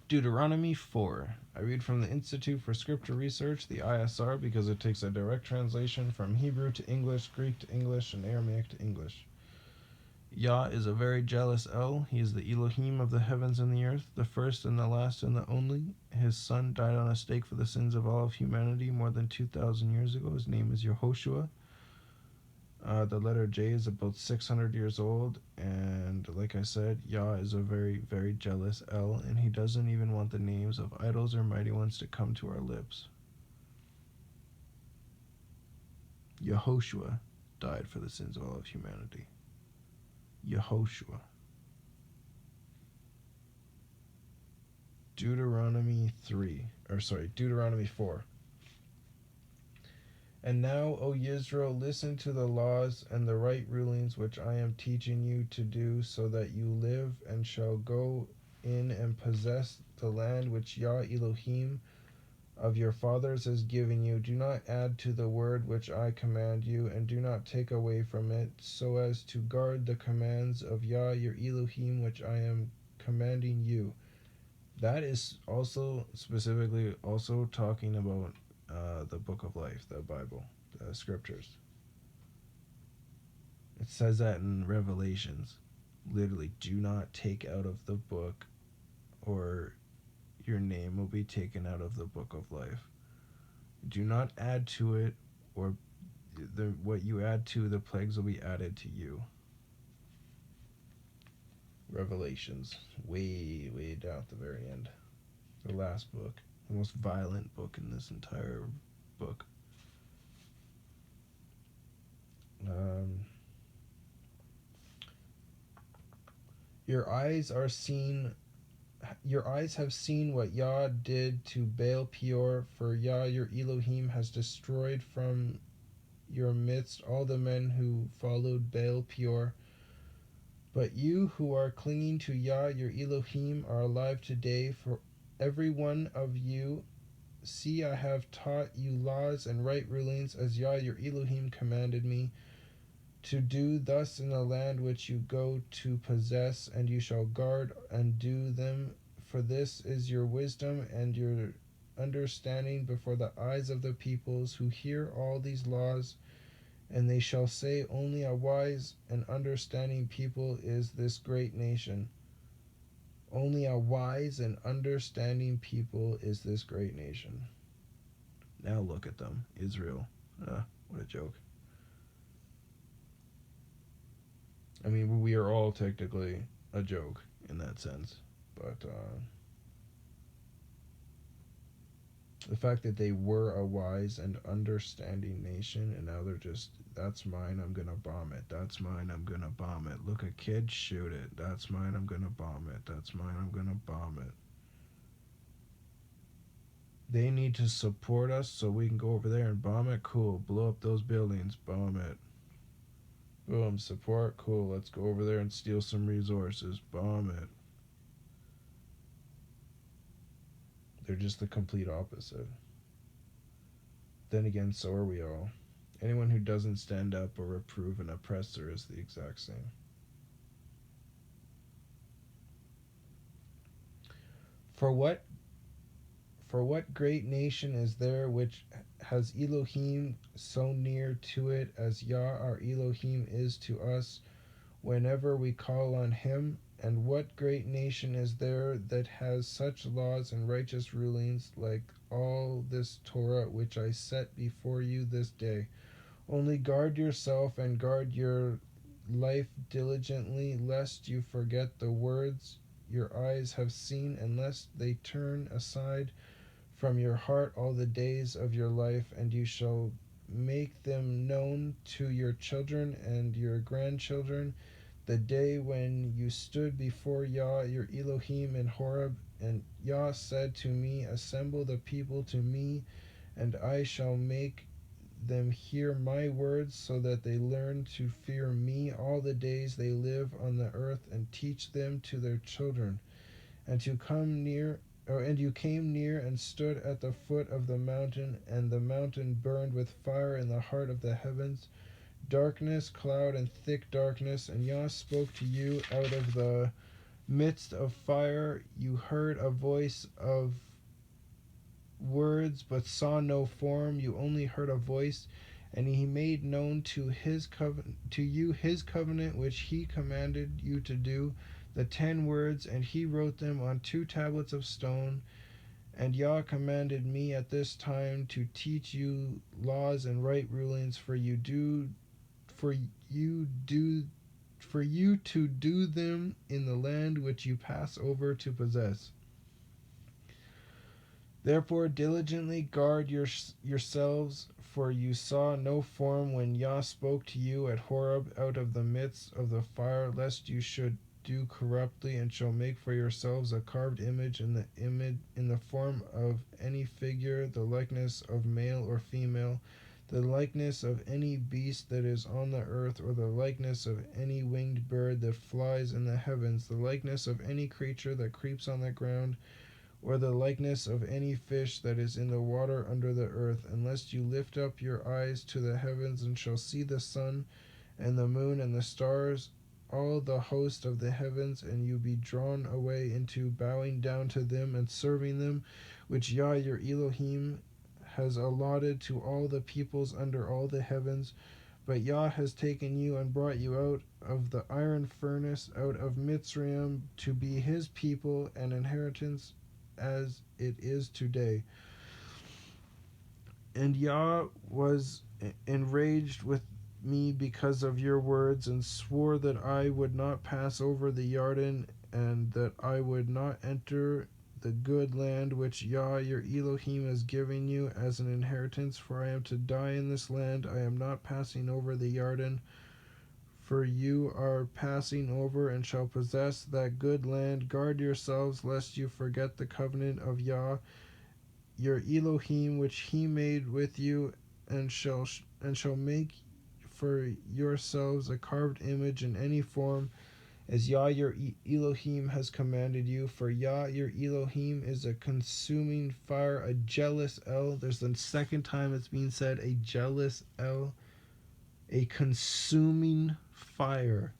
Deuteronomy 4. I read from the Institute for Scripture Research, the ISR, because it takes a direct translation from Hebrew to English, Greek to English, and Aramaic to English. Yah is a very jealous El. He is the Elohim of the heavens and the earth, the first and the last and the only. His son died on a stake for the sins of all of humanity more than 2,000 years ago. His name is Yehoshua. The letter J is about 600 years old, and like I said, Yah is a very, very jealous El, and he doesn't even want the names of idols or mighty ones to come to our lips. Yehoshua died for the sins of all of humanity. Yehoshua. Deuteronomy 4. And now, O Israel, listen to the laws and the right rulings which I am teaching you to do, so that you live and shall go in and possess the land which Yah Elohim of your fathers has given you. Do not add to the word which I command you, and do not take away from it, so as to guard the commands of Yah your Elohim which I am commanding you. That is also specifically also talking about the book of life, the Bible, the scriptures. It says that in Revelations. Literally, do not take out of the book, or your name will be taken out of the book of life. Do not add to it, or what you add to, the plagues will be added to you. Revelations, way, way down at the very end. The last book. The most violent book in this entire book. Your eyes have seen what Yah did to Baal Peor, for Yah your Elohim has destroyed from your midst all the men who followed Baal Peor. But you who are clinging to Yah your Elohim are alive today, for every one of you. See, I have taught you laws and right rulings, as Yah your Elohim commanded me, to do thus in the land which you go to possess, and you shall guard and do them, for this is your wisdom and your understanding before the eyes of the peoples who hear all these laws. And they shall say, only a wise and understanding people is this great nation. Only a wise and understanding people is this great nation. Now look at them, Israel. What a joke. I mean, we are all technically a joke in that sense, but the fact that they were a wise and understanding nation, and now they're just, that's mine, I'm gonna bomb it. That's mine, I'm gonna bomb it. Look, a kid, shoot it. That's mine, I'm gonna bomb it. That's mine, I'm gonna bomb it. They need to support us so we can go over there and bomb it. Cool. Blow up those buildings. Bomb it. Boom. Support. Cool. Let's go over there and steal some resources. Bomb it. They're just the complete opposite. Then again, so are we all. Anyone who doesn't stand up or reprove an oppressor is the exact same. For what great nation is there which has Elohim so near to it as Yah our Elohim is to us whenever we call on him? And what great nation is there that has such laws and righteous rulings like all this Torah which I set before you this day? Only guard yourself and guard your life diligently, lest you forget the words your eyes have seen, and lest they turn aside from your heart all the days of your life, and you shall make them known to your children and your grandchildren, the day when you stood before Yah your Elohim in Horeb, and Yah said to me, assemble the people to me, and I shall make them hear my words, so that they learn to fear me all the days they live on the earth, and teach them to their children. And you came near and stood at the foot of the mountain, and the mountain burned with fire in the heart of the heavens, darkness, cloud, and thick darkness. And Yah spoke to you out of the midst of fire. You heard a voice of words, but saw no form. You only heard a voice, and he made known to you his covenant which he commanded you to do, the 10 words, and he wrote them on 2 tablets of stone. And Yah commanded me at this time to teach you laws and right rulings for you do for you to do them in the land which you pass over to possess. Therefore diligently guard yourselves, for you saw no form when Yah spoke to you at Horeb out of the midst of the fire, lest you should do corruptly, and shall make for yourselves a carved image in the form of any figure, the likeness of male or female, the likeness of any beast that is on the earth, or the likeness of any winged bird that flies in the heavens, the likeness of any creature that creeps on the ground, or the likeness of any fish that is in the water under the earth, unless you lift up your eyes to the heavens, and shall see the sun and the moon and the stars, all the host of the heavens, and you be drawn away into bowing down to them and serving them, which Yah your Elohim has allotted to all the peoples under all the heavens. But Yah has taken you and brought you out of the iron furnace, out of Mitzrayim, to be his people and inheritance as it is today. And Yah was enraged with me because of your words, and swore that I would not pass over the Jordan, and that I would not enter the good land which Yah your Elohim is giving you as an inheritance, for I am to die in this land. I am not passing over the Jordan, for you are passing over and shall possess that good land. Guard yourselves lest you forget the covenant of Yah your Elohim which he made with you, and shall make for yourselves a carved image in any form, as Yah your Elohim has commanded you. For Yah your Elohim is a consuming fire, a jealous El. There's the second time it's being said, a jealous El, a consuming fire.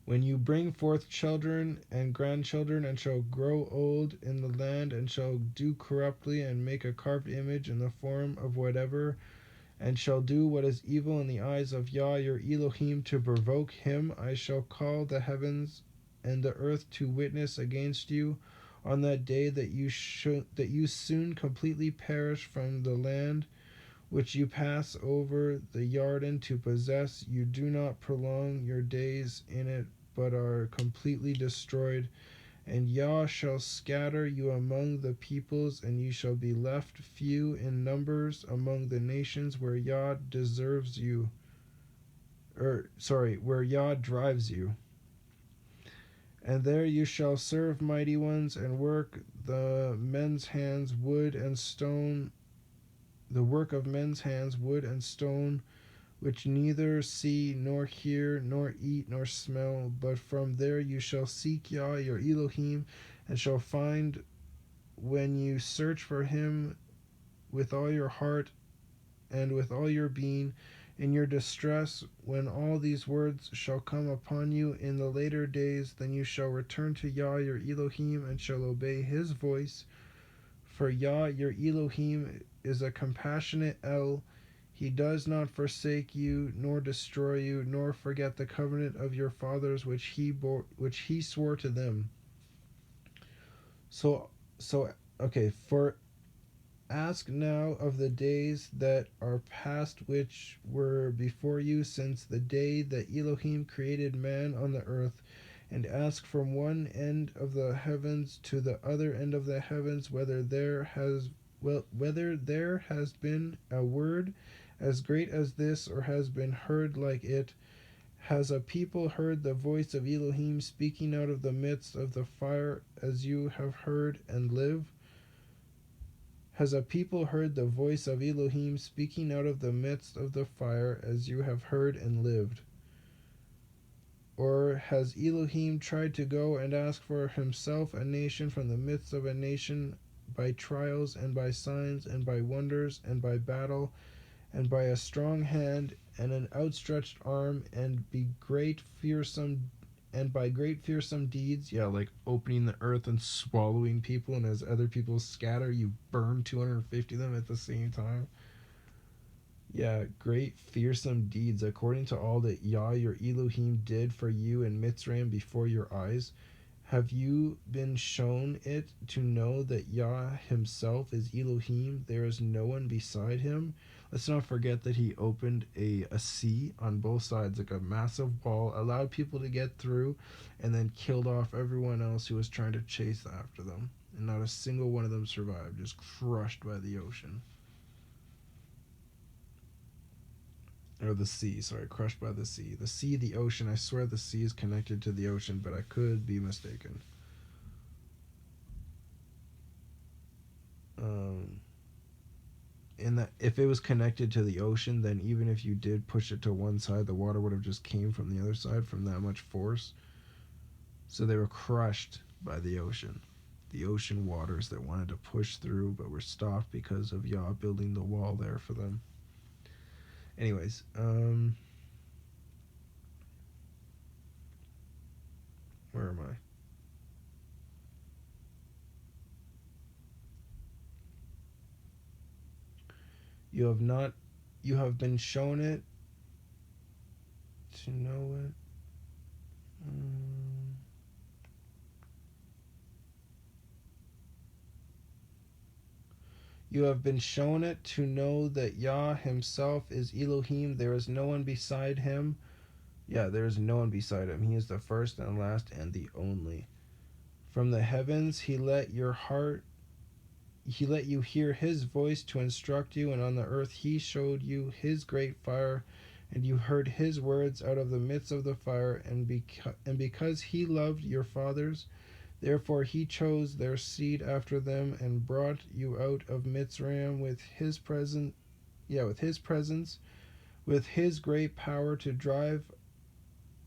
When you bring forth children and grandchildren, and shall grow old in the land, and shall do corruptly, and make a carved image in the form of whatever, and shall do what is evil in the eyes of Yah your Elohim to provoke him, I shall call the heavens and the earth to witness against you on that day, that you soon completely perish from the land which you pass over the Jordan to possess. You do not prolong your days in it, but are completely destroyed. And Yah shall scatter you among the peoples, and you shall be left few in numbers among the nations where Yah where Yah drives you. And there you shall serve mighty ones, and work the work of men's hands, wood and stone, which neither see, nor hear, nor eat, nor smell. But from there you shall seek Yah your Elohim, and shall find, when you search for him with all your heart and with all your being, in your distress, when all these words shall come upon you in the later days, then you shall return to Yah your Elohim, and shall obey his voice. For Yah your Elohim is a compassionate El. He does not forsake you, nor destroy you, nor forget the covenant of your fathers which he swore to them. So okay, for ask now of the days that are past, which were before you, since the day that Elohim created man on the earth, and ask from one end of the heavens to the other end of the heavens, whether there has been a word as great as this, or has been heard like it. Has a people heard the voice of Elohim speaking out of the midst of the fire, as you have heard and live? Has a people heard the voice of Elohim speaking out of the midst of the fire, as you have heard and lived? Or has Elohim tried to go and ask for himself a nation from the midst of a nation, by trials and by signs and by wonders and by battle and by a strong hand and an outstretched arm, and be great, fearsome and by great fearsome deeds, yeah, like opening the earth and swallowing people, and as other people scatter, you burn 250 of them at the same time. Yeah, great fearsome deeds, according to all that Yah your Elohim did for you in Mitzrayim before your eyes. Have you been shown it to know that Yah himself is Elohim? There is no one beside him. Let's not forget that he opened a sea on both sides, like a massive wall, allowed people to get through, and then killed off everyone else who was trying to chase after them. And not a single one of them survived, just crushed by the ocean. Or the sea, sorry, crushed by the sea. The sea, the ocean, I swear the sea is connected to the ocean, but I could be mistaken. Um, and that if it was connected to the ocean, then even if you did push it to one side, the water would have just came from the other side from that much force. So they were crushed by the ocean waters that wanted to push through but were stopped because of Yah building the wall there for them. Anyways, where am I? You have not, you have been shown it to know it. Um, You have been shown it to know that Yah himself is Elohim. There is no one beside him. Yeah, there is no one beside him. He is the first and last and the only. From the heavens he let you hear his voice to instruct you, and on the earth he showed you his great fire, and you heard his words out of the midst of the fire, and because he loved your fathers, therefore he chose their seed after them and brought you out of Mitzrayim with his presence, with his great power to drive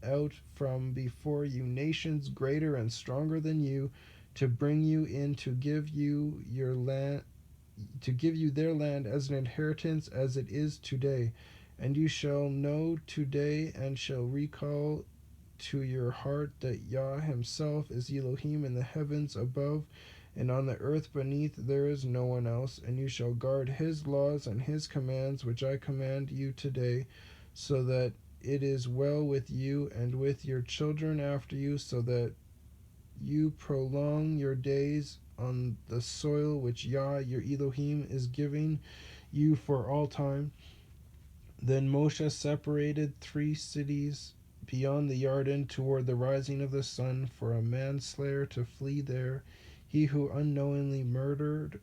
out from before you nations greater and stronger than you, to bring you in to give you your land, to give you their land as an inheritance as it is today. And you shall know today and shall recall to your heart that Yah himself is Elohim in the heavens above, and on the earth beneath there is no one else. And you shall guard his laws and his commands which I command you today, so that it is well with you and with your children after you, so that you prolong your days on the soil which Yah your Elohim is giving you for all time. Then Moshe separated 3 cities beyond the Jordan toward the rising of the sun for a manslayer to flee there, he who unknowingly murdered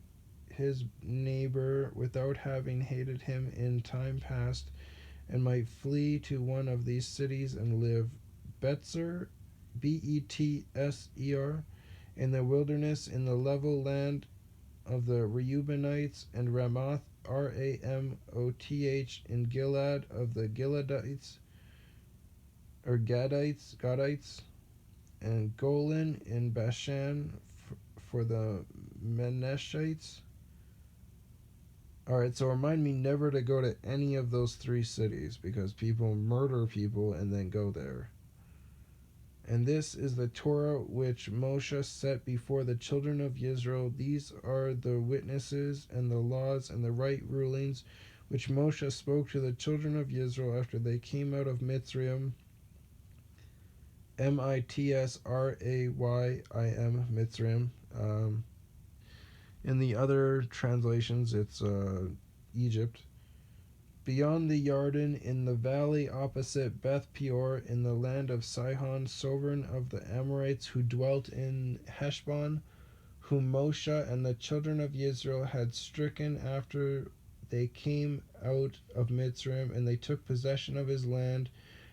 his neighbor without having hated him in time past, and might flee to one of these cities and live. Betzer, Betser, in the wilderness in the level land of the Reubenites, and Ramoth, Ramoth, in Gilead of the Gileadites, or Gadites, and Golan in Bashan for the Menashites. Alright, so remind me never to go to any of those 3 cities because people murder people and then go there. And this is the Torah which Moshe set before the children of Israel. These are the witnesses and the laws and the right rulings which Moshe spoke to the children of Israel after they came out of Mitzrayim. Mitzrayim, Mitzrayim. In the other translations, it's Egypt. Beyond the Jordan, in the valley opposite Beth Peor, in the land of Sihon, sovereign of the Amorites who dwelt in Heshbon, whom Moshe and the children of Israel had stricken after they came out of Mitzrayim, and they took possession of his land,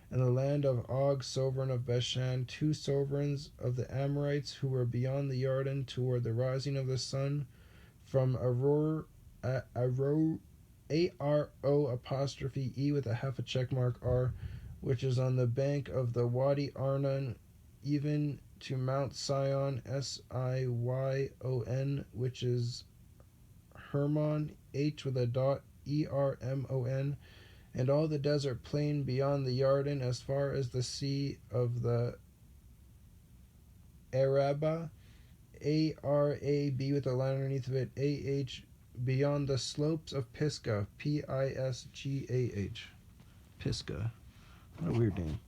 and the land of Og, sovereign of Bashan, 2 sovereigns of the Amorites who were beyond the Jordan toward the rising of the sun, from Aror, ARO apostrophe E with a half a check mark R, which is on the bank of the Wadi Arnon, even to Mount Sion, Siyon, which is Hermon, H with a dot, Ermon, and all the desert plain beyond the Jordan as far as the sea of the Araba, Arab with a line underneath of it, beyond the slopes of Pisgah, Pisgah. Pisgah. What a weird name.